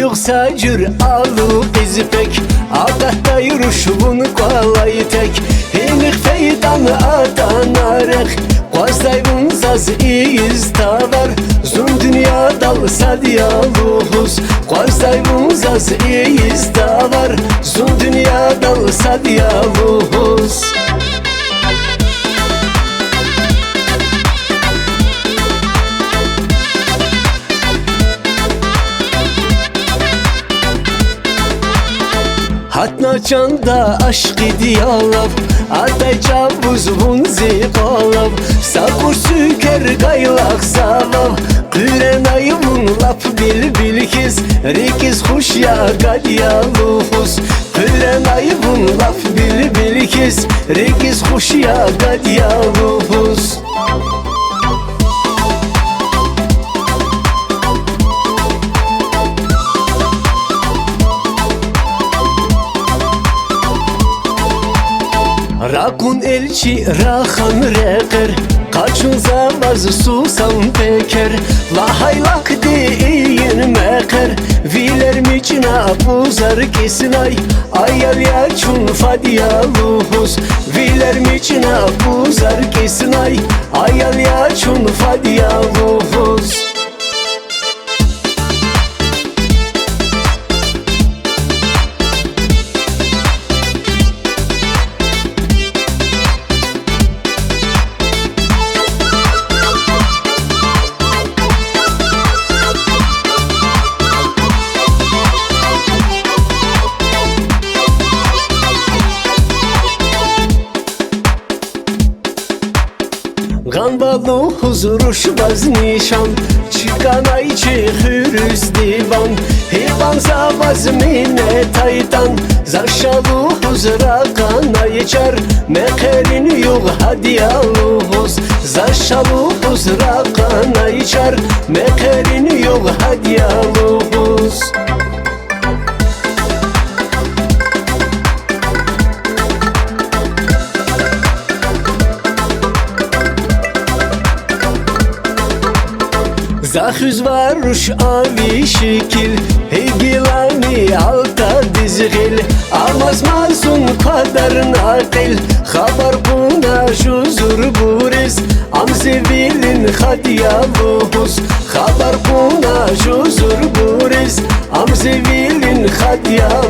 yoksa cür alıp izipek Ağatta yürüşün kolay tek Hinik feydanı adanarek Qastayvun zaz iztavar Zun dünya dalsa diyaluz Qastayvun zaz iztavar Zun dünya dalsa diyaluz Hatna çanda aşk diyalav Atay çavuz vunzi qalav Sakur süker qaylaq savav Qırenayımın lap bil kiz Rikiz xuş ya qadiyaluz Qırenayımın lap bil kiz Rikiz xuş ya qadiyaluz Rakun elçi rahan reker Kaçun zavaz susam peker Lahaylak deyin meker Viler miçina buzar kesinay Ayal yaçun fadiyaluz Viler miçina buzar kesinay Ayal yaçun fadiyaluz Ganbalı huzuruş baz nişan Çıkanay çehürüz divan Hivan zavaz mine taytan Zaşalı huzura kanay çar Mekerin yok hadiyaluz Zaşalı huzura kanay çar Mekerin yok hadiyaluz Zahüz varuş avi şekil Hegilani alta dizgil Amaz mazun kadar nakil Habar buna juzur buriz Am sevilin hadiyaluz Habar buna juzur buriz Am sevilin hadiyaluz